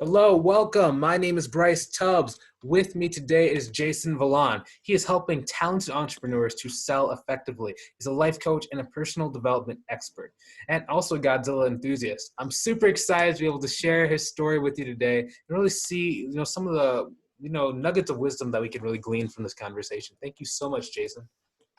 Hello, welcome. My name is Bryce Tubbs. With me today is Jason Vilon. He is helping talented entrepreneurs to sell effectively. He's a life coach and a personal development expert, and also a Godzilla enthusiast. I'm super excited to be able to share his story with you today and really see, some of the, nuggets of wisdom that we can really glean from this conversation. Thank you so much, Jason.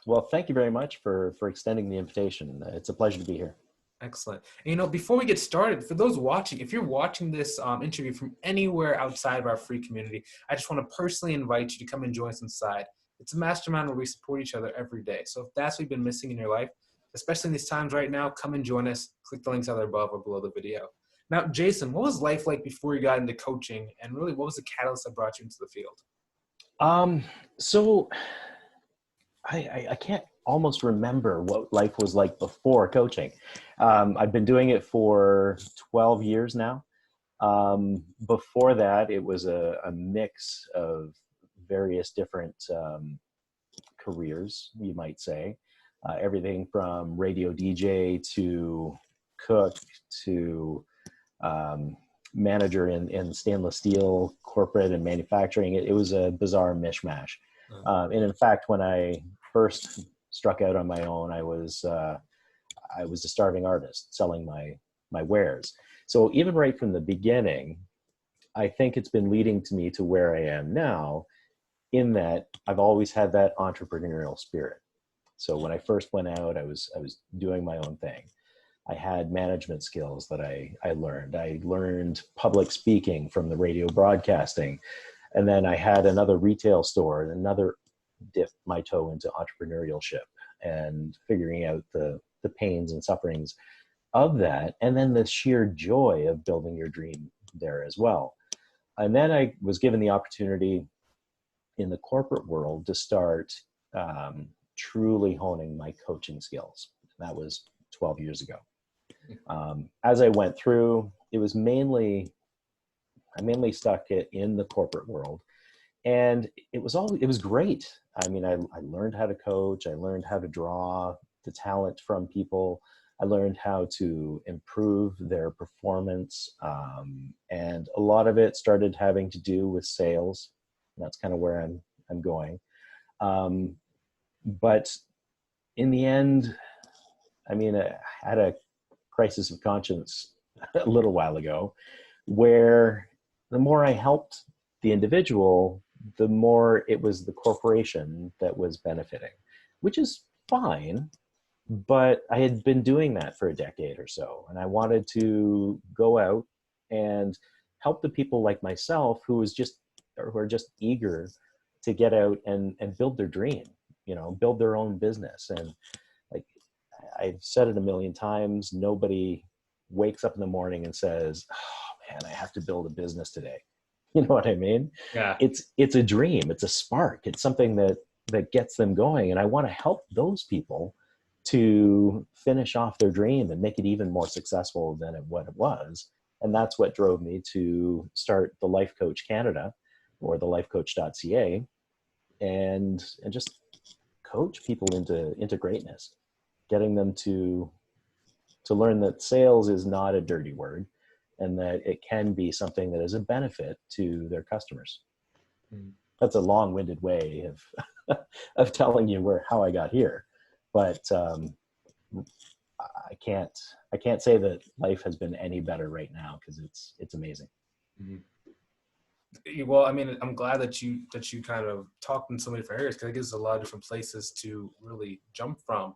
Well, thank you very much for extending the invitation. It's a pleasure to be here. Excellent. And, before we get started, for those watching, if you're watching this interview from anywhere outside of our free community, I just want to personally invite you to come and join us inside. It's a mastermind where we support each other every day. So if that's what you've been missing in your life, especially in these times right now, come and join us. Click the links either above or below the video. Now, Jason, what was life like before you got into coaching? And really, what was the catalyst that brought you into the field? So I can't almost remember what life was like before coaching. I've been doing it for 12 years now. Before that, it was a mix of various different careers, you might say. Everything from radio DJ to cook to manager in stainless steel, corporate and manufacturing. It was a bizarre mishmash. And in fact, when I first struck out on my own, I was a starving artist selling my wares. So even right from the beginning, I think it's been leading to me to where I am now, in that I've always had that entrepreneurial spirit. So when I first went out, I was doing my own thing. I had management skills that I learned. I learned public speaking from the radio broadcasting. And then I had another retail store and another dip my toe into entrepreneurship and figuring out the pains and sufferings of that. And then the sheer joy of building your dream there as well. And then I was given the opportunity in the corporate world to start truly honing my coaching skills. That was 12 years ago. As I went through, I mainly stuck it in the corporate world, and it was great. I mean, I learned how to coach. I learned how to draw the talent from people. I learned how to improve their performance. And a lot of it started having to do with sales. That's kind of where I'm going. But in the end, I mean, I had a crisis of conscience a little while ago, where the more I helped the individual, the more it was the corporation that was benefiting, which is fine. But I had been doing that for a decade or so, and I wanted to go out and help the people like myself who are just eager to get out and build their dream, build their own business. And like I've said it a million times, nobody wakes up in the morning and says, "Oh man, I have to build a business today." You know what I mean? Yeah. It's a dream. It's a spark. It's something that gets them going. And I want to help those people to finish off their dream and make it even more successful than what it was. And that's what drove me to start the Life Coach Canada, or the lifecoach.ca, and just coach people into greatness, getting them to learn that sales is not a dirty word, and that it can be something that is a benefit to their customers. That's a long-winded way of telling you how I got here, but I can't say that life has been any better right now, because it's amazing. Well, I mean, I'm glad that you kind of talked in so many different areas, because it gives a lot of different places to really jump from.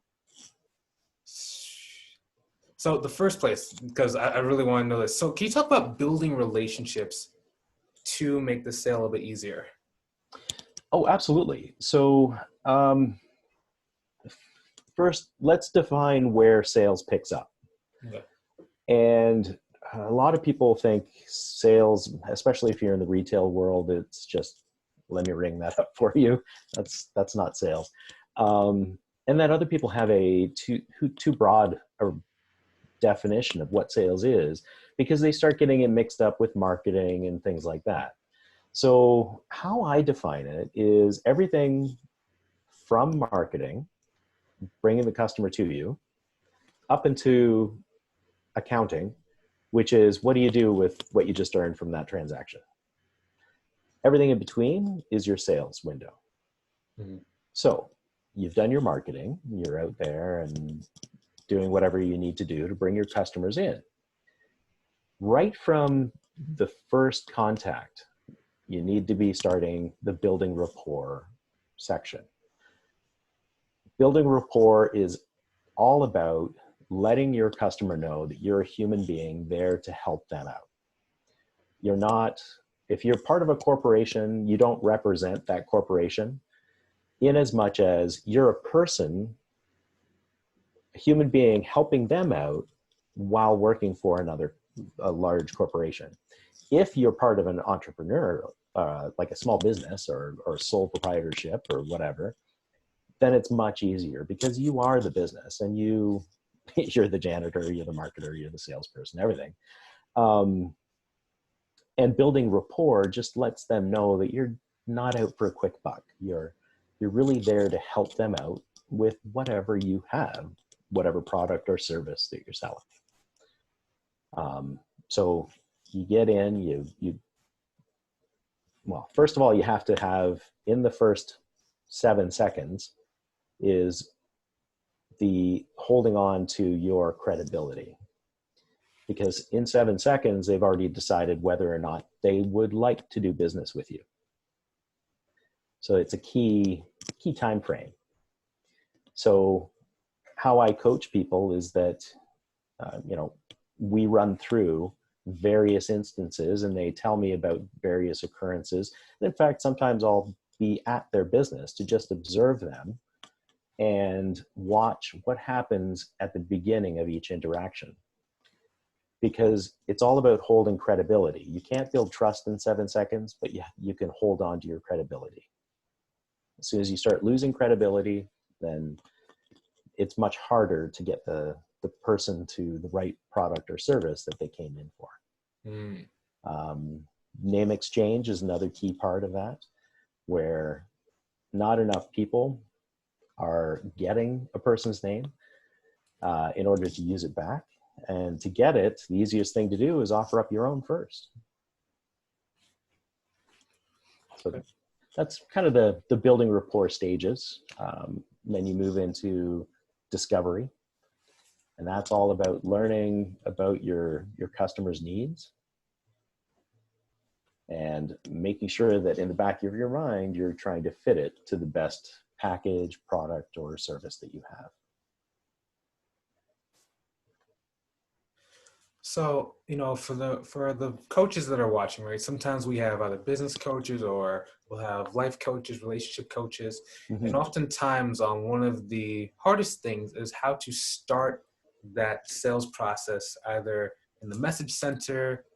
So the first place, because I really want to know this. So can you talk about building relationships to make the sale a bit easier? Oh, absolutely. So first, let's define where sales picks up. Okay. And a lot of people think sales, especially if you're in the retail world, it's just, let me ring that up for you. That's not sales. And that other people have a too broad a definition of what sales is, because they start getting it mixed up with marketing and things like that. So how I define it is everything from marketing, bringing the customer to you, up into accounting, which is, what do you do with what you just earned from that transaction? Everything in between is your sales window. Mm-hmm. So you've done your marketing, you're out there and doing whatever you need to do to bring your customers in. Right from the first contact, you need to be starting the building rapport section. Building rapport is all about letting your customer know that you're a human being there to help them out. You're not, if you're part of a corporation, you don't represent that corporation, in as much as you're a person, a human being helping them out while working for a large corporation. If you're part of an entrepreneur, like a small business or sole proprietorship or whatever, then it's much easier because you are the business and you're the janitor, you're the marketer, you're the salesperson, everything. And building rapport just lets them know that you're not out for a quick buck. You're really there to help them out with whatever you have, whatever product or service that you're selling. So you get in, well, first of all, you have to have, in the first 7 seconds, is the holding on to your credibility. Because in 7 seconds, they've already decided whether or not they would like to do business with you. So it's a key time frame. So how I coach people is that, we run through various instances and they tell me about various occurrences. And in fact, sometimes I'll be at their business to just observe them and watch what happens at the beginning of each interaction. Because it's all about holding credibility. You can't build trust in 7 seconds, but you can hold on to your credibility. As soon as you start losing credibility, then it's much harder to get the person to the right product or service that they came in for. Name exchange is another key part of that, where not enough people are getting a person's name in order to use it back. And to get it, the easiest thing to do is offer up your own first. So that's kind of the building rapport stages. Then you move into discovery. And that's all about learning about your customer's needs and making sure that in the back of your mind, you're trying to fit it to the best package, product, or service that you have. So, for the coaches that are watching, right? Sometimes we have either business coaches or we'll have life coaches, relationship coaches. Mm-hmm. And oftentimes one of the hardest things is how to start that sales process, either in the message center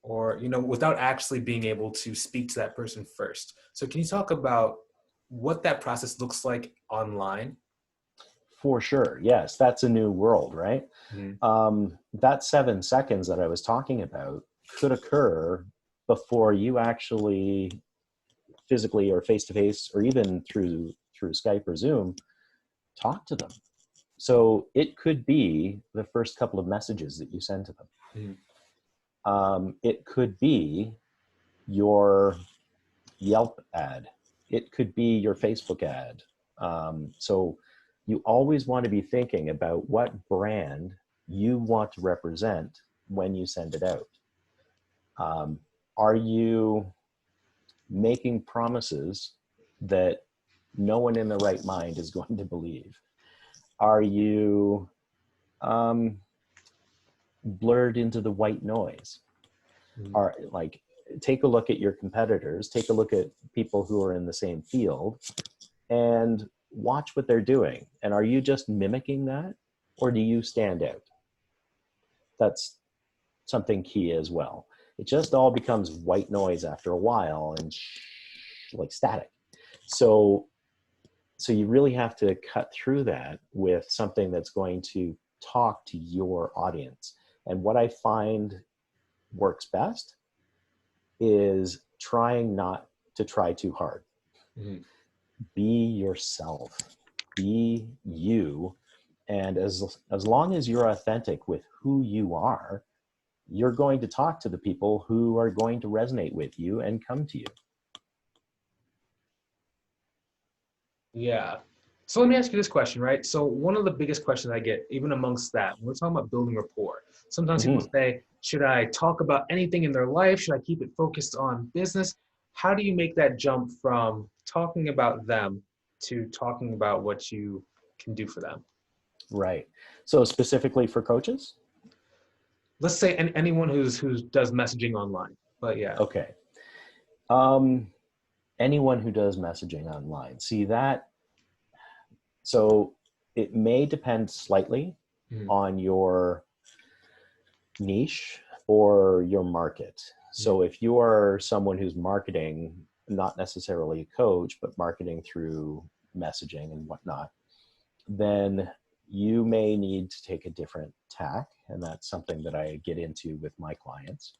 or, without actually being able to speak to that person first. So can you talk about what that process looks like online? For sure. Yes, that's a new world, right? Mm-hmm. That 7 seconds that I was talking about could occur before you actually physically or face-to-face or even through Skype or Zoom talk to them. So it could be the first couple of messages that you send to them. Mm-hmm. It could be your Yelp ad. It could be your Facebook ad. So you always want to be thinking about what brand you want to represent when you send it out. Are you making promises that no one in the right mind is going to believe? Are you blurred into the white noise? Take a look at your competitors, take a look at people who are in the same field, and watch what they're doing. And are you just mimicking that, or do you stand out? That's something key as well. It just all becomes white noise after a while and like static. So you really have to cut through that with something that's going to talk to your audience. And what I find works best is trying not to try too hard. Mm-hmm. Be yourself, be you. And as long as you're authentic with who you are, you're going to talk to the people who are going to resonate with you and come to you. Yeah. So let me ask you this question, right? So one of the biggest questions I get, even amongst that, when we're talking about building rapport, sometimes people say, should I talk about anything in their life? Should I keep it focused on business? How do you make that jump from talking about them to talking about what you can do for them? Right. So specifically for coaches? Let's say anyone who does messaging online, but yeah. Okay. Anyone who does messaging online. See that? So it may depend slightly on your niche or your market. So if you are someone who's marketing, not necessarily a coach, but marketing through messaging and whatnot, then you may need to take a different tack. And that's something that I get into with my clients,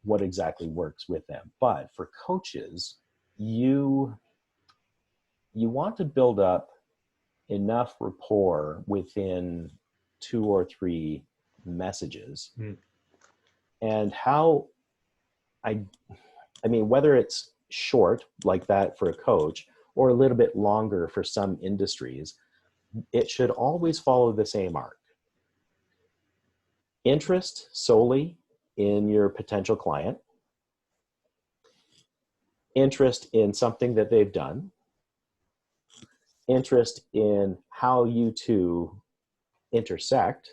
what exactly works with them. But for coaches, you want to build up enough rapport within 2 or 3 messages. And how I mean, whether it's short like that for a coach or a little bit longer for some industries, it should always follow the same arc. Interest solely in your potential client, interest in something that they've done, interest in how you two intersect,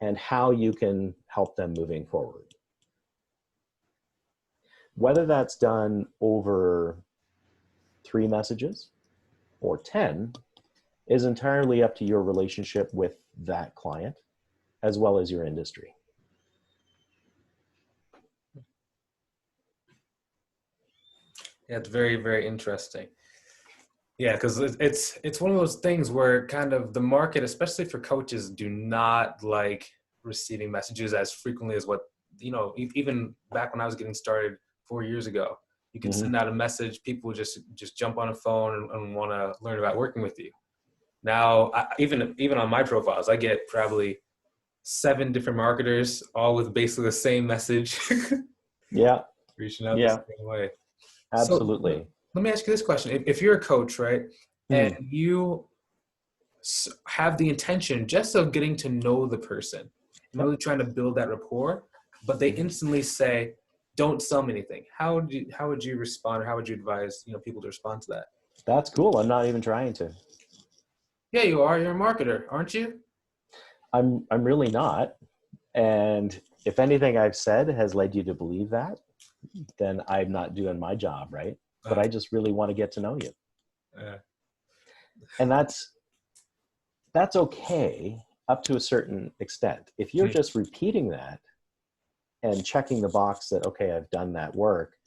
and how you can help them moving forward. Whether that's done over 3 messages or 10 is entirely up to your relationship with that client as well as your industry. Yeah, it's very, very interesting. Yeah, because it's one of those things where kind of the market, especially for coaches, do not like receiving messages as frequently as what, even back when I was getting started 4 years ago, you could send out a message, people just jump on a phone and want to learn about working with you. Now, even on my profiles, I get probably 7 different marketers, all with basically the same message. Yeah. Reaching out the same way. Absolutely. So let me ask you this question. If you're a coach, right, and you have the intention just of getting to know the person and really trying to build that rapport, but they instantly say, don't sell me anything. How would you respond, or how would you advise people to respond to that? That's cool. I'm not even trying to. Yeah, you are. You're a marketer, aren't you? I'm really not. And if anything I've said has led you to believe that, then I'm not doing my job right. But I just really want to get to know you. And that's okay up to a certain extent. If you're just repeating that and checking the box that, okay, I've done that work,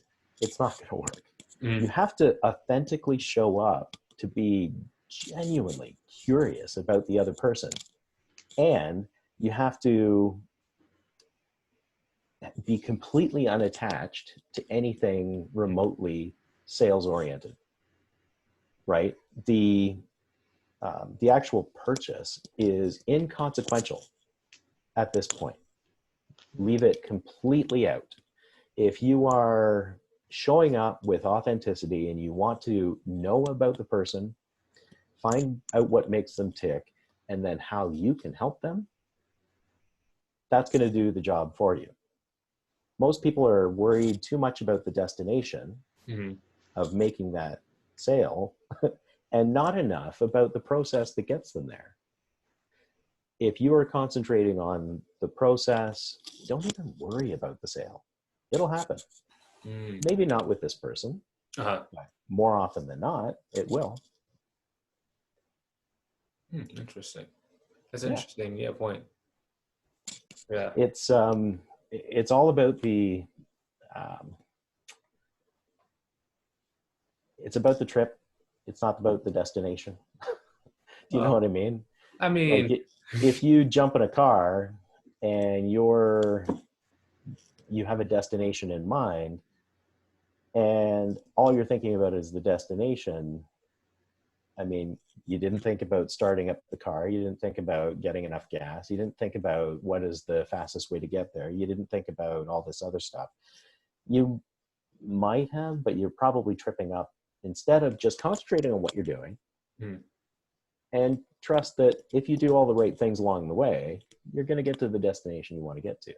it's not going to work. You have to authentically show up to be genuinely curious about the other person. And you have to be completely unattached to anything remotely sales oriented, right? The actual purchase is inconsequential at this point. Leave it completely out. If you are showing up with authenticity and you want to know about the person, find out what makes them tick, and then how you can help them, that's going to do the job for you. Most people are worried too much about the destination of making that sale and not enough about the process that gets them there. If you are concentrating on the process, don't even worry about the sale. It'll happen. Maybe not with this person. But more often than not, it will. Interesting. That's interesting. Yeah, point. Yeah. It's all about it's about the trip. It's not about the destination. Do you know what I mean? I mean, like if you jump in a car and you have a destination in mind and all you're thinking about is the destination, I mean, you didn't think about starting up the car. You didn't think about getting enough gas. You didn't think about what is the fastest way to get there. You didn't think about all this other stuff. You might have, but you're probably tripping up instead of just concentrating on what you're doing. And trust that if you do all the right things along the way, you're going to get to the destination you want to get to.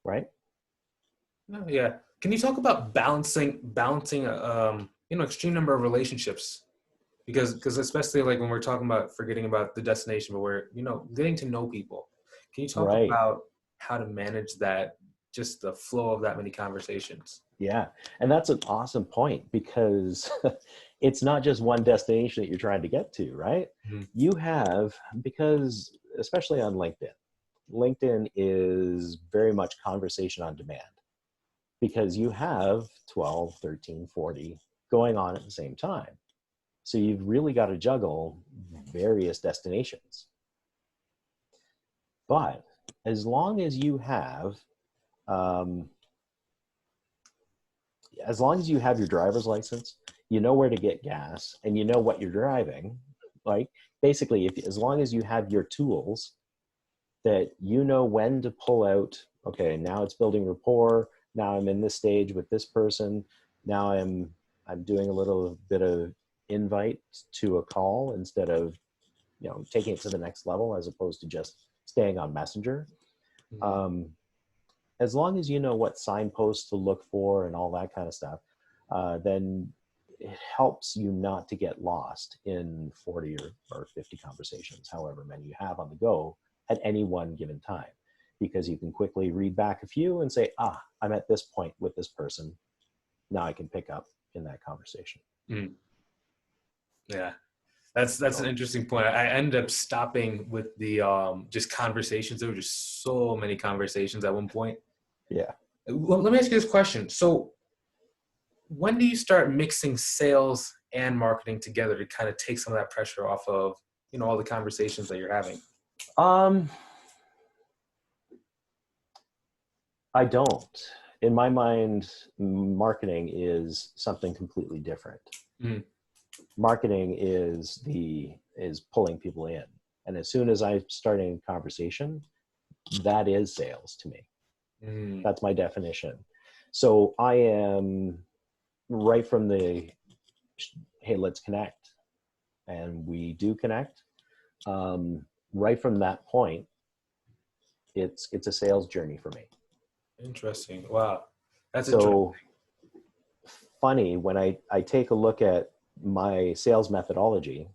Right? Oh, yeah. Can you talk about balancing, extreme number of relationships? Because especially like when we're talking about forgetting about the destination, but we're, getting to know people. Can you talk Right. about how to manage that, just the flow of that many conversations? Yeah. And that's an awesome point, because it's not just one destination that you're trying to get to, right? You have, because especially on LinkedIn is very much conversation on demand, because you have 12, 13, 40 going on at the same time. So you've really got to juggle various destinations. But as long as you have, your driver's license, you know where to get gas, and you know what you're driving, like basically, as long as you have your tools, that you know when to pull out, okay, now it's building rapport, now I'm in this stage with this person, now I'm doing a little bit of invite to a call instead of, taking it to the next level, as opposed to just staying on Messenger. As long as you know what signposts to look for and all that kind of stuff, then it helps you not to get lost in 40 or 50 conversations, however many you have on the go at any one given time, because you can quickly read back a few and say, I'm at this point with this person. Now I can pick up in that conversation. Yeah. That's an interesting point. I ended up stopping with the just conversations. There were just so many conversations at one point. Yeah. Well, let me ask you this question. So when do you start mixing sales and marketing together to kind of take some of that pressure off of, all the conversations that you're having? I don't. In my mind, marketing is something completely different. Marketing is pulling people in. And as soon as I'm starting a conversation, that is sales to me. That's my definition. So I am right from the, hey, let's connect. And we do connect. Right from that point, it's a sales journey for me. Interesting. Wow. That's so funny. When I take a look at my sales methodology,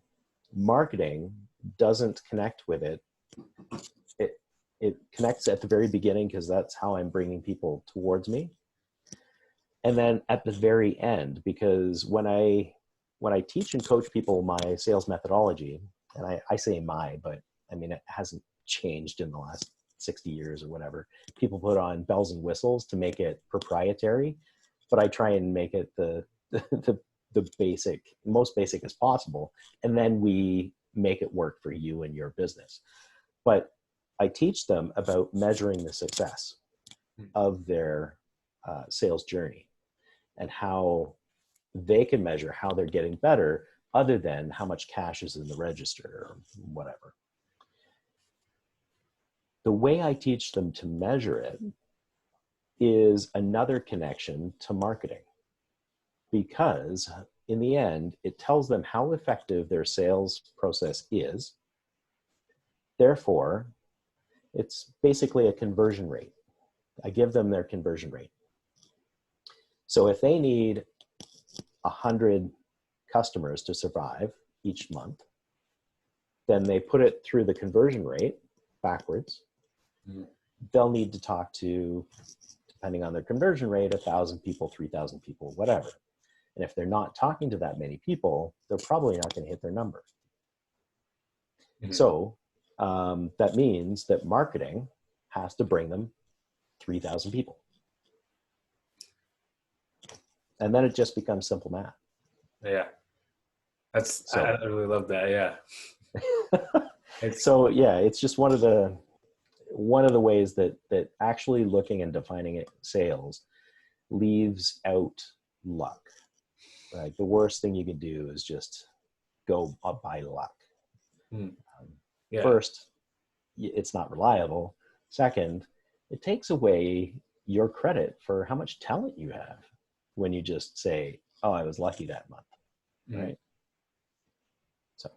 marketing doesn't connect with it. It connects at the very beginning, because that's how I'm bringing people towards me. And then at the very end, because when I teach and coach people my sales methodology, and I say but I mean, it hasn't changed in the last 60 years or whatever. People put on bells and whistles to make it proprietary, but I try and make it the most basic as possible. And then we make it work for you and your business. But I teach them about measuring the success of their sales journey, and how they can measure how they're getting better, other than how much cash is in the register or whatever. The way I teach them to measure it is another connection to marketing, because in the end, it tells them how effective their sales process is. Therefore, it's basically a conversion rate. I give them their conversion rate. So if they need 100 customers to survive each month, then they put it through the conversion rate backwards. They'll need to talk to, depending on their conversion rate, 1,000 people, 3,000 people, whatever. And if they're not talking to that many people, they're probably not going to hit their number. So that means that marketing has to bring them 3,000 people. And then it just becomes simple math. Yeah. I really love that. Yeah. So yeah, it's just one of the ways that actually looking and defining sales leaves out luck. Right? The worst thing you can do is just go by luck. Mm. Yeah. First, it's not reliable. Second, it takes away your credit for how much talent you have when you just say, oh, I was lucky that month, right? So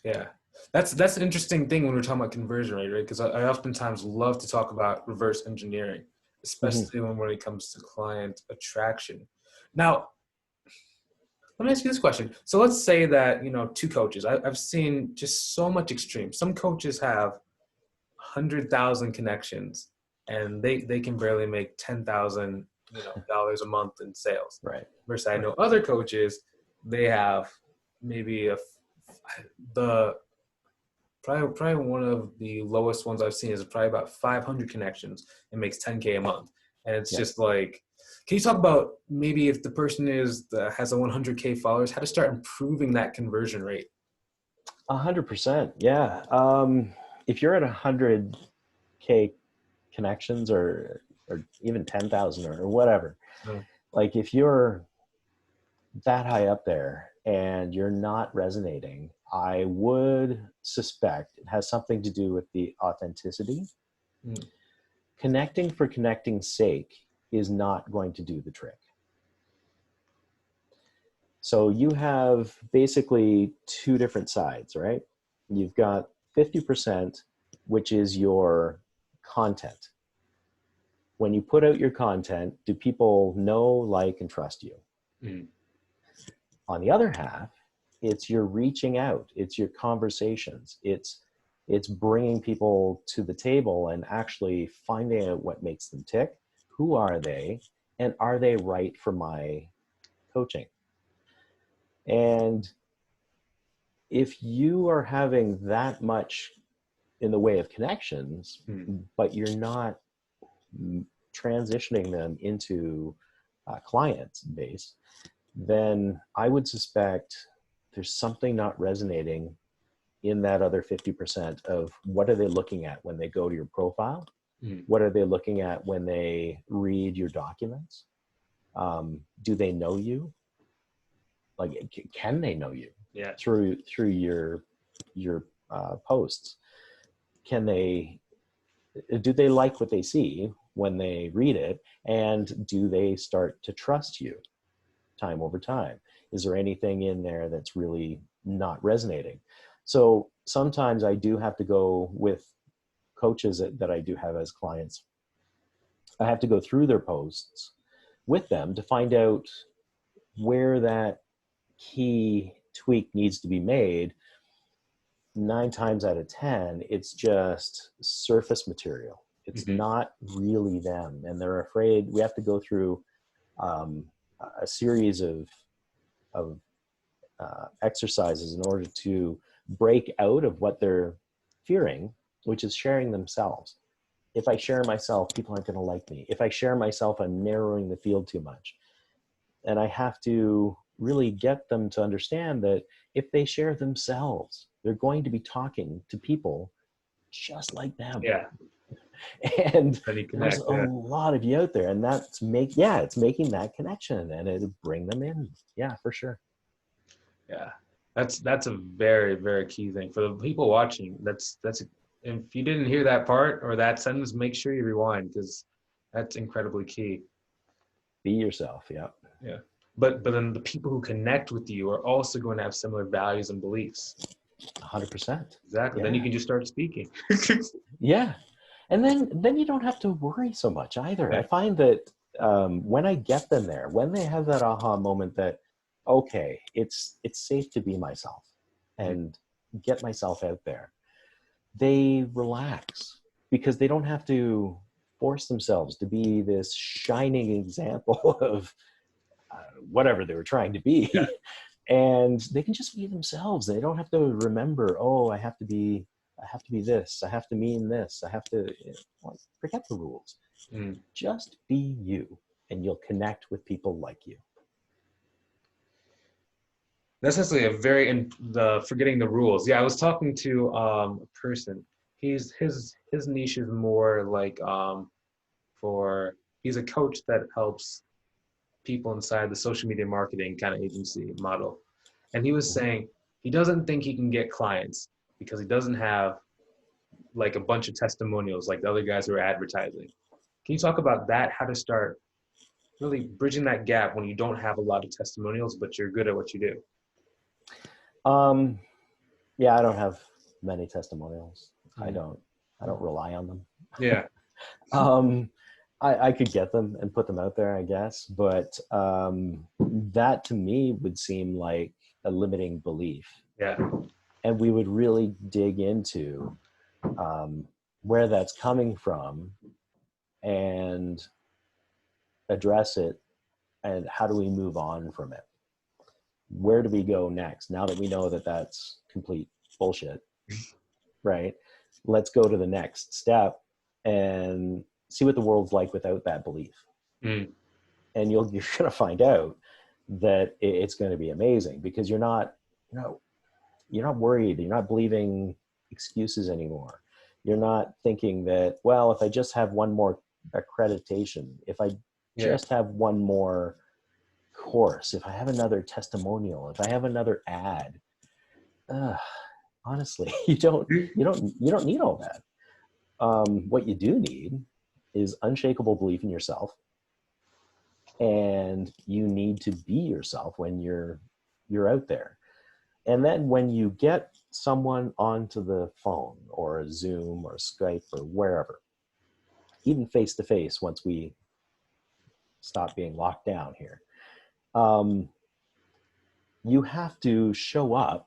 yeah, that's an interesting thing when we're talking about conversion rate, right? Because I oftentimes love to talk about reverse engineering, especially when it comes to client attraction. Now, let me ask you this question. So let's say that, two coaches, I've seen just so much extreme. Some coaches have 100,000 connections and they can barely make $10,000 dollars a month in sales. right. Versus I know other coaches, they have maybe the probably one of the lowest ones I've seen is probably about 500 connections and makes 10K a month. And it's just like, can you talk about maybe if the person has a 100K followers, how to start improving that conversion rate? 100%. Yeah. If you're at 100K connections or even 10,000 or whatever, like if you're that high up there and you're not resonating, I would suspect it has something to do with the authenticity. Connecting for connecting's sake is not going to do the trick. So you have basically two different sides, right? You've got 50%, which is your content. When you put out your content, do people know, like, and trust you? On the other half, it's your reaching out, it's your conversations, it's bringing people to the table and actually finding out what makes them tick, who are they, and are they right for my coaching? And if you are having that much in the way of connections, but you're not transitioning them into client base, then I would suspect there's something not resonating in that other 50% of what are they looking at when they go to your profile? What are they looking at when they read your documents? Do they know you? Like, can they know you through your posts? Do they like what they see when they read it? And do they start to trust you time over time? Is there anything in there that's really not resonating? So sometimes I do have to go with coaches that I do have as clients. I have to go through their posts with them to find out where that key tweak needs to be made. 9 times out of 10, it's just surface material. It's not really them. And they're afraid. We have to go through a series of exercises in order to break out of what they're fearing, which is sharing themselves. If I share myself, people aren't going to like me. If I share myself, I'm narrowing the field too much. And I have to really get them to understand that if they share themselves, they're going to be talking to people just like them. Yeah. And there's a lot of you out there, and it's making that connection, and it'll bring them in. Yeah, for sure. Yeah, that's a very, very key thing for the people watching. That's if you didn't hear that part or that sentence, make sure you rewind, because that's incredibly key. Be yourself. Yeah. Yeah. But then the people who connect with you are also going to have similar values and beliefs. 100%. Exactly. Yeah. Then you can just start speaking. Yeah. And then you don't have to worry so much either. Yeah. I find that when I get them there, when they have that aha moment that, okay, it's safe to be myself and get myself out there, they relax because they don't have to force themselves to be this shining example of whatever they were trying to be. Yeah. And they can just be themselves. They don't have to remember, oh, I have to be this, I have to mean this, I have to, forget the rules. Just be you, and you'll connect with people like you. That's actually forgetting the rules. Yeah, I was talking to a person. His niche is more like he's a coach that helps people inside the social media marketing kind of agency model. and he was saying he doesn't think he can get clients because he doesn't have like a bunch of testimonials like the other guys who are advertising. Can you talk about that? How to start really bridging that gap when you don't have a lot of testimonials, but you're good at what you do? Yeah, I don't have many testimonials. Mm. I don't rely on them. Yeah. I could get them and put them out there, I guess, but that to me would seem like a limiting belief. Yeah. And we would really dig into where that's coming from and address it, and how do we move on from it? Where do we go next? Now that we know that that's complete bullshit, right? Let's go to the next step and see what the world's like without that belief. Mm. And you're going to find out that it's going to be amazing, because you're not worried. You're not believing excuses anymore. You're not thinking that, well, if I just have one more accreditation, if I just have one more course, if I have another testimonial, if I have another ad, honestly, you don't need all that. What you do need is unshakable belief in yourself, and you need to be yourself when you're out there. And then when you get someone onto the phone or a Zoom or Skype or wherever, even face to face, once we stop being locked down here, you have to show up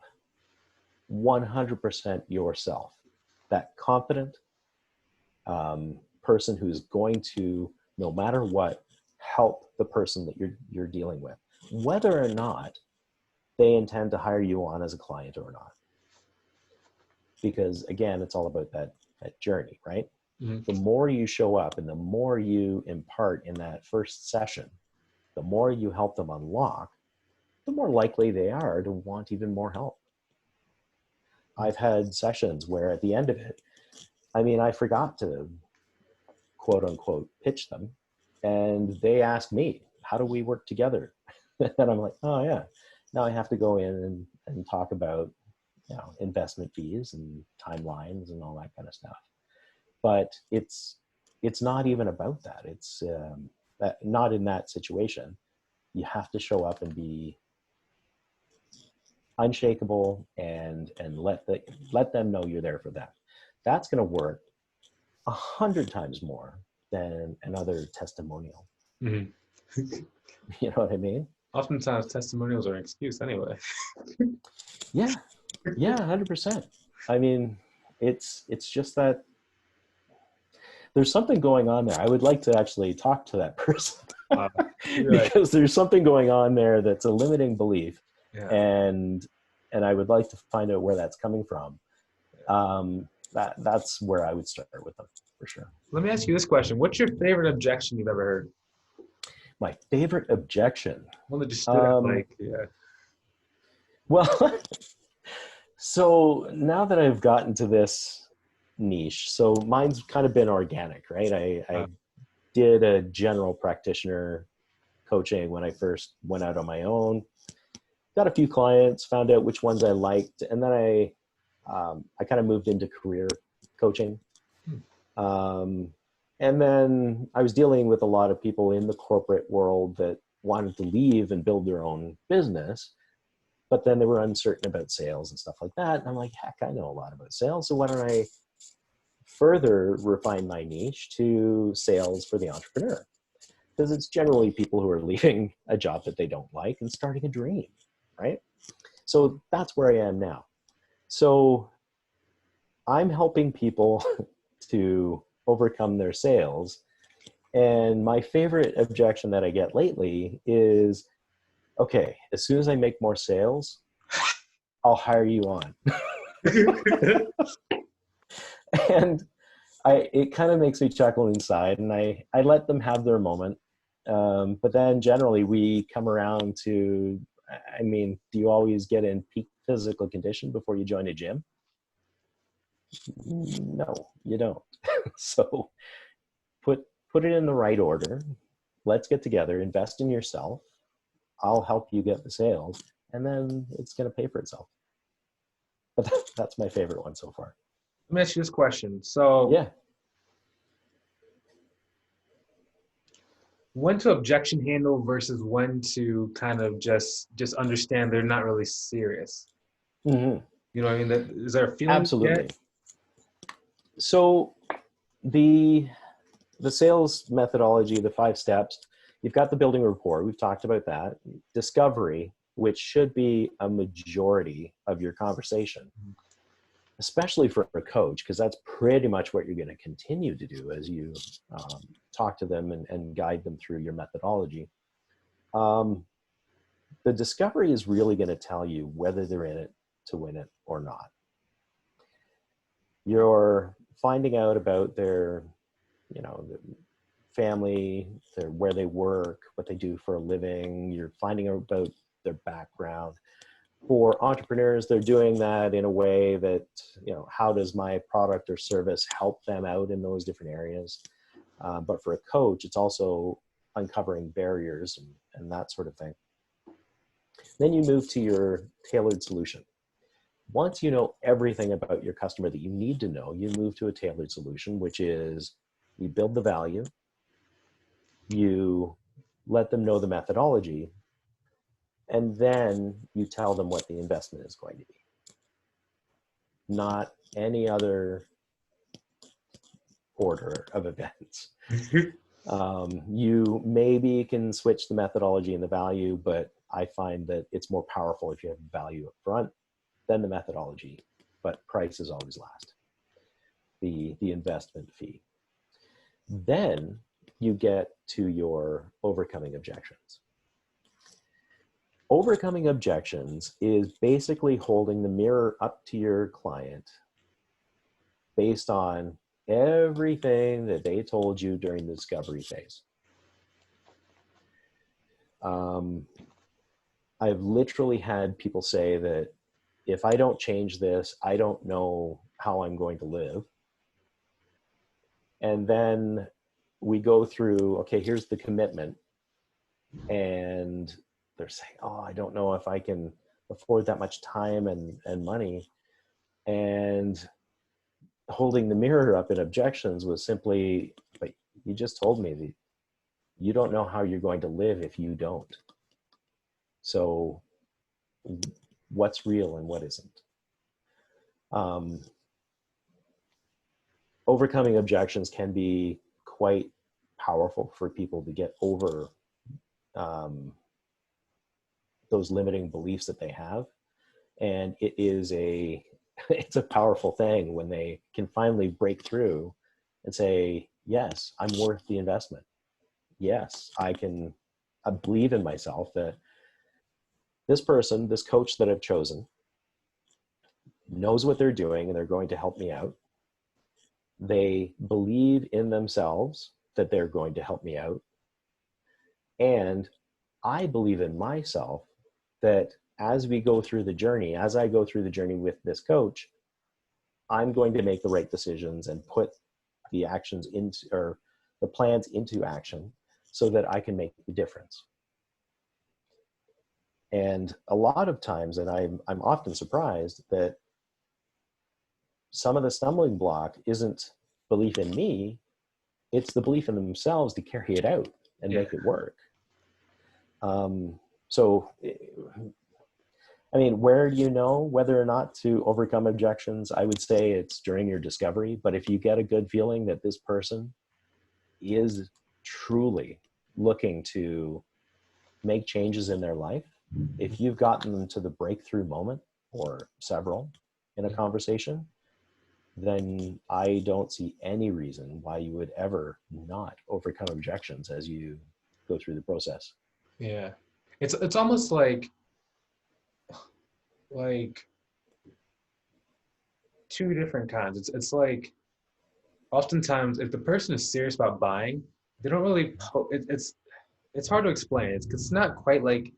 100% yourself. That confident person who's going to, no matter what, help the person that you're dealing with, whether or not they intend to hire you on as a client or not. Because again, it's all about that journey, right? Mm-hmm. The more you show up and the more you impart in that first session, the more you help them unlock, the more likely they are to want even more help. I've had sessions where at the end of it, I forgot to quote unquote pitch them, and they asked me, how do we work together? And I'm like, oh yeah, now I have to go in and talk about, investment fees and timelines and all that kind of stuff. But it's not even about that. It's not in that situation. You have to show up and be unshakable and let them know you're there for them. That's going to work 100 times more than another testimonial. Mm-hmm. You know what I mean? Oftentimes testimonials are an excuse anyway. Yeah, 100%. It's just that there's something going on there. I would like to actually talk to that person because there's something going on there that's a limiting belief. Yeah. And I would like to find out where that's coming from. That's where I would start with them, for sure. Let me ask you this question. What's your favorite objection you've ever heard? My favorite objection? One that just stood out Well, so now that I've gotten to this niche, so mine's kind of been organic, right? I did a general practitioner coaching when I first went out on my own. Got a few clients, found out which ones I liked, and then I kind of moved into career coaching. And then I was dealing with a lot of people in the corporate world that wanted to leave and build their own business, but then they were uncertain about sales and stuff like that. And I'm like, heck, I know a lot about sales, so why don't I further refine my niche to sales for the entrepreneur? Because it's generally people who are leaving a job that they don't like and starting a dream, right? So that's where I am now. So I'm helping people to overcome their sales. And my favorite objection that I get lately is, okay, as soon as I make more sales, I'll hire you on. And it kind of makes me chuckle inside, and I let them have their moment. But then generally we come around to, do you always get in peak physical condition before you join a gym? No, you don't. So put it in the right order. Let's get together, invest in yourself. I'll help you get the sales. and then it's going to pay for itself. But that's my favorite one so far. Let me ask you this question. So Yeah. when to objection handle versus when to kind of just understand they're not really serious. Mm-hmm. You know what I mean? Is there a feeling? Absolutely. So the sales methodology, the 5 steps, you've got the building rapport. We've talked about that. Discovery, which should be a majority of your conversation, especially for a coach, because that's pretty much what you're going to continue to do as you talk to them and guide them through your methodology. The discovery is really going to tell you whether they're in it to win it or not. You're finding out about their, their family, where they work, what they do for a living. You're finding out about their background. For entrepreneurs, they're doing that in a way that, how does my product or service help them out in those different areas? But for a coach, it's also uncovering barriers and that sort of thing. Then you move to your tailored solution. Once you know everything about your customer that you need to know, you move to a tailored solution, which is you build the value, you let them know the methodology, and then you tell them what the investment is going to be. Not any other order of events. You maybe can switch the methodology and the value, but I find that it's more powerful if you have value up front than the methodology, but price is always last, the investment fee. Then you get to your overcoming objections. Overcoming objections is basically holding the mirror up to your client based on everything that they told you during the discovery phase. I've literally had people say that if I don't change this, I don't know how I'm going to live. And then we go through, okay, here's the commitment. And they're saying, oh, I don't know if I can afford that much time and money. And holding the mirror up in objections was simply, but you just told me that you don't know how you're going to live if you don't. So what's real and what isn't? Overcoming objections can be quite powerful for people to get over those limiting beliefs that they have. And it is it's a powerful thing when they can finally break through and say, yes, I'm worth the investment. Yes, I believe in myself that this person, this coach that I've chosen, knows what they're doing and they're going to help me out. They believe in themselves that they're going to help me out. And I believe in myself that as we go through the journey, as I go through the journey with this coach, I'm going to make the right decisions and put the actions into, or the plans into action so that I can make the difference. And a lot of times, and I'm often surprised that some of the stumbling block isn't belief in me, it's the belief in themselves to carry it out and make it work. So, I mean, where do you know whether or not to overcome objections? I would say it's during your discovery, but if you get a good feeling that this person is truly looking to make changes in their life, if you've gotten them to the breakthrough moment or several in a conversation, then I don't see any reason why you would ever not overcome objections as you go through the process. Yeah. It's almost like two different kinds. It's like oftentimes if the person is serious about buying, they don't really it's hard to explain. It's not quite like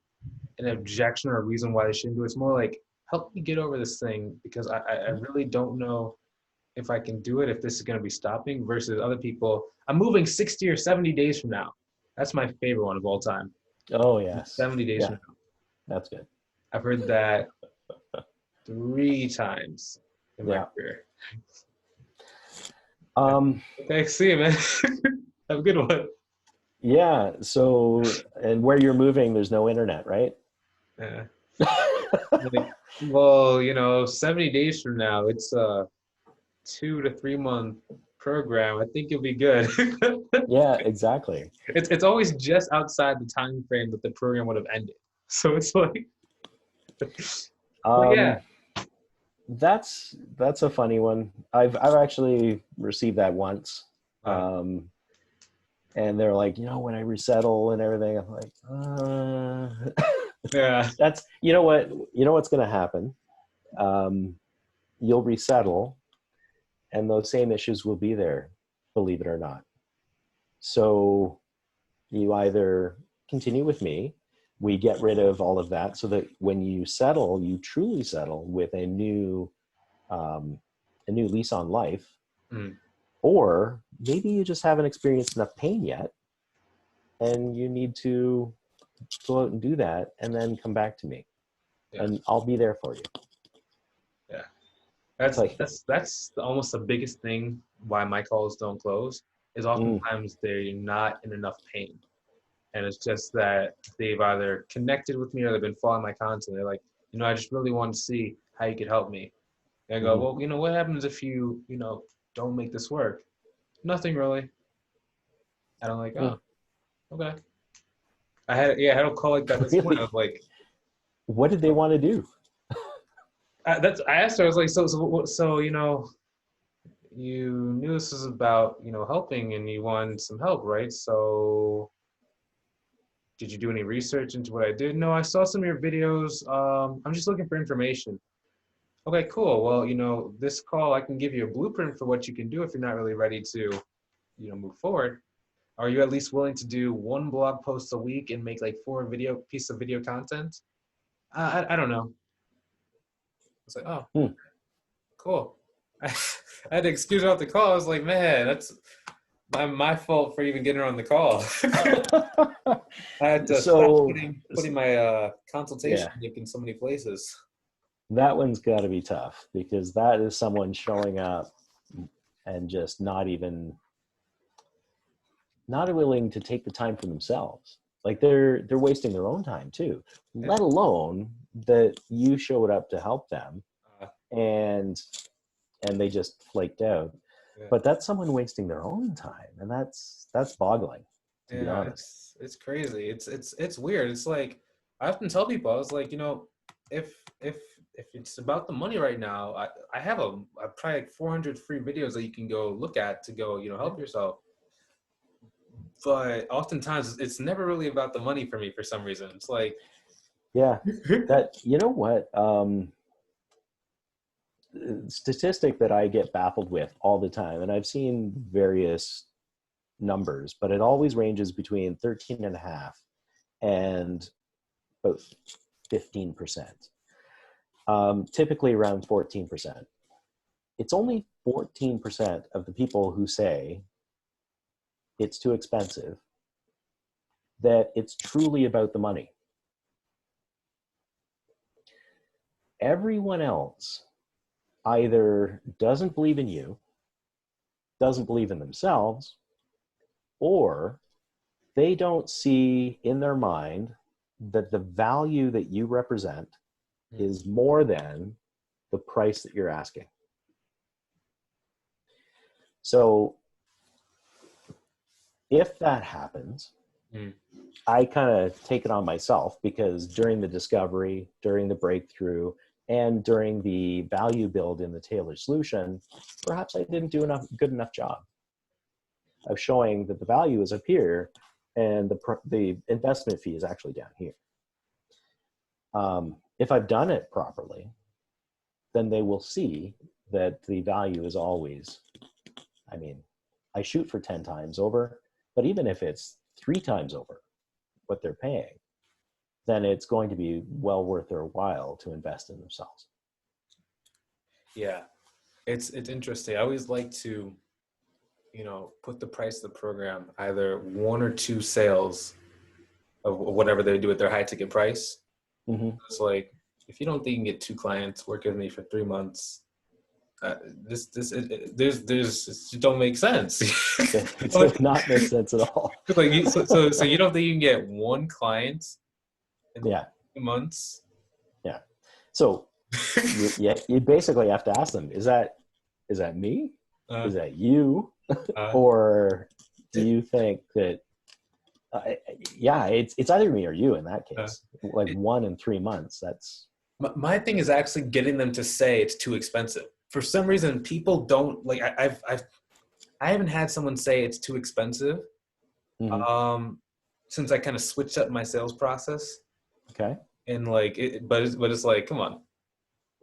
an objection or a reason why they shouldn't do it. It's more like, help me get over this thing because I really don't know if I can do it, if this is going to be stopping, versus other people. I'm moving 60 or 70 days from now. That's my favorite one of all time. Oh, yes. 70 days from now. That's good. I've heard that 3 times in my Yeah. career. Um, Okay, see you, man. Have a good one. yeah. So, and where you're moving, there's no internet, right? Yeah. Like, well, 70 days from now, it's a 2 to 3 month program. I think you'll be good. Yeah, exactly. It's always just outside the time frame that the program would have ended. So it's like, but yeah. Um, that's a funny one. I've actually received that once. Uh, And they're like, when I resettle and everything, I'm like, yeah. that's, what's going to happen. You'll resettle and those same issues will be there, believe it or not. So you either continue with me, we get rid of all of that so that when you settle, you truly settle with a new lease on life. Mm. Or maybe you just haven't experienced enough pain yet and you need to go out and do that and then come back to me. Yeah. And I'll be there for you. Yeah. That's like, that's almost the biggest thing why my calls don't close is oftentimes they're not in enough pain. And it's just that they've either connected with me or they've been following my content. They're like, I just really want to see how you could help me. And I go, well, what happens if you, don't make this work? Nothing really. And I'm like, oh, okay. I had a call like that this morning. I was like, what did they want to do? I asked her. I was like, so you knew this was about helping and you wanted some help, right? So did you do any research into what I did? No, I saw some of your videos. I'm just looking for information. Okay, cool. Well, this call I can give you a blueprint for what you can do if you're not really ready to move forward. Are you at least willing to do 1 blog post a week and make like 4 piece of video content? I don't know. It's like, oh, cool. I had to excuse her off the call. I was like, man, that's my fault for even getting her on the call. I had to stop putting my consultation link in so many places. That one's got to be tough because that is someone showing up and just not willing to take the time for themselves. Like they're wasting their own time too, let alone that you showed up to help them and they just flaked out. Yeah. But that's someone wasting their own time, and that's boggling, to be honest. It's crazy. It's weird. It's like I often tell people, I was like, if it's about the money right now, I have probably like 400 free videos that you can go look at to go help yourself. But oftentimes it's never really about the money for me for some reason. It's like, yeah, that what statistic that I get baffled with all the time, and I've seen various numbers, but it always ranges between 13.5 and about 15%. Typically around 14%. It's only 14% of the people who say it's too expensive that it's truly about the money. Everyone else either doesn't believe in you, doesn't believe in themselves, or they don't see in their mind that the value that you represent is more than the price that you're asking. So if that happens, I kind of take it on myself because during the discovery, during the breakthrough, and during the value build in the tailored solution, perhaps I didn't do good enough job of showing that the value is up here and the investment fee is actually down here. If I've done it properly, then they will see that the value is always, I shoot for 10 times over, but even if it's 3 times over what they're paying, then it's going to be well worth their while to invest in themselves. Yeah, it's interesting. I always like to, put the price of the program either 1 or 2 sales of whatever they do at their high ticket price. Mm-hmm. It's like if you don't think you can get 2 clients working with me for 3 months, it don't make sense. It does not make sense at all. Like so you don't think you can get 1 client in Yeah. 2 months? Yeah. So you basically have to ask them, is that me? Is that you? Or do you think that, it's either me or you in that case, like 1 in 3 months. That's my thing is actually getting them to say it's too expensive. For some reason, people don't like, I haven't had someone say it's too expensive. Since I kind of switched up my sales process. Okay. And like, but it's like, come on,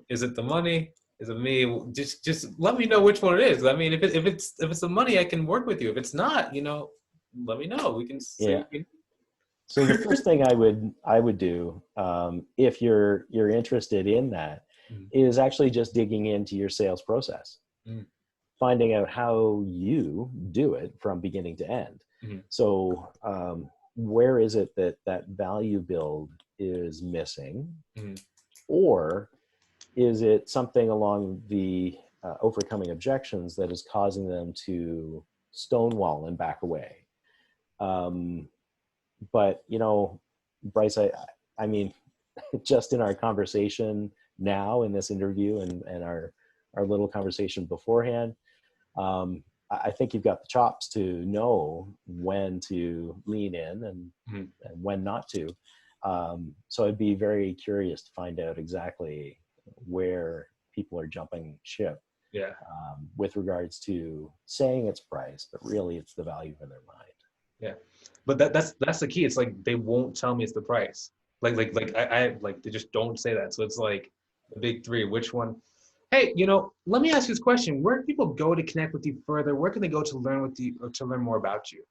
is it the money? Is it me? Just let me know which one it is. I mean, if it's the money, I can work with you. If it's not, let me know. We can see. Yeah. So the first thing I would do, if you're interested in that, is actually just digging into your sales process, finding out how you do it from beginning to end. So where is it that value build is missing, or is it something along the overcoming objections that is causing them to stonewall and back away? But Bryce, I mean, just in our conversation now in this interview and our little conversation beforehand, I think you've got the chops to know when to lean in and when not to. So I'd be very curious to find out exactly where people are jumping ship. Yeah. With regards to saying it's price, but really it's the value in their mind. Yeah, but that's the key. It's like they won't tell me it's the price. Like I they just don't say that. So it's like the big 3. Which one? Hey, let me ask you this question. Where can people go to connect with you further? Where can they go to learn with you or to learn more about you?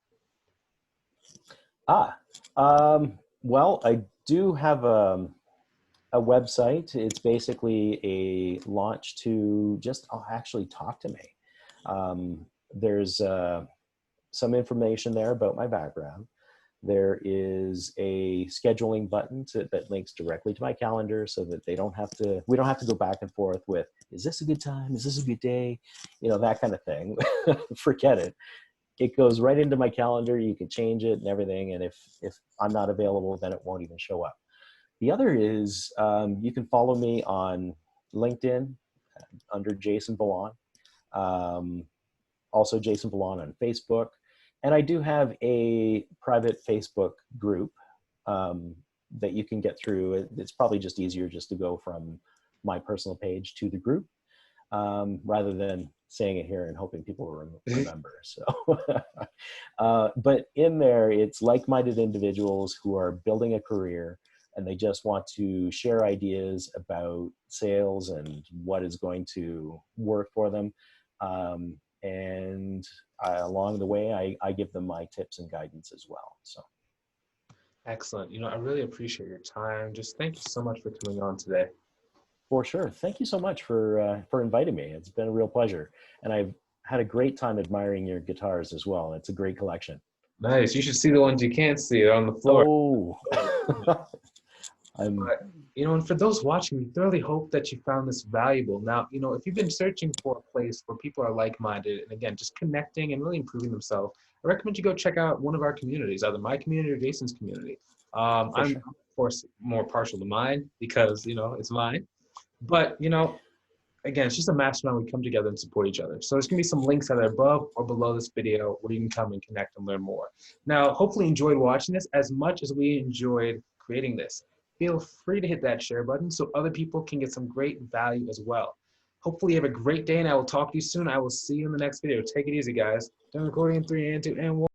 Well, I do have a website. It's basically a launch to just actually talk to me. There's some information there about my background. There is a scheduling button that links directly to my calendar, so that we don't have to go back and forth with, is this a good time? Is this a good day? That kind of thing. Forget it. It goes right into my calendar. You can change it and everything. And if I'm not available, then it won't even show up. The other is, you can follow me on LinkedIn under Jason Vilon. Also Jason Vilon on Facebook. And I do have a private Facebook group that you can get through. It's probably just easier just to go from my personal page to the group, rather than saying it here and hoping people remember. So, but in there, it's like-minded individuals who are building a career, and they just want to share ideas about sales and what is going to work for them. And along the way, I give them my tips and guidance as well. So, excellent. I really appreciate your time. Just thank you so much for coming on today. For sure. Thank you so much for inviting me. It's been a real pleasure, and I've had a great time admiring your guitars as well. It's a great collection. Nice. You should see the ones you can't see. They're on the floor. Oh. But, and for those watching, we thoroughly hope that you found this valuable. Now, if you've been searching for a place where people are like-minded and, again, just connecting and really improving themselves, I recommend you go check out one of our communities, either my community or Jason's community. I'm, of course, more partial to mine because, it's mine. But, again, it's just a mastermind. We come together and support each other. So there's going to be some links either above or below this video where you can come and connect and learn more. Now, hopefully you enjoyed watching this as much as we enjoyed creating this. Feel free to hit that share button so other people can get some great value as well. Hopefully you have a great day, and I will talk to you soon. I will see you in the next video. Take it easy, guys. Done recording in 3 and 2 and 1.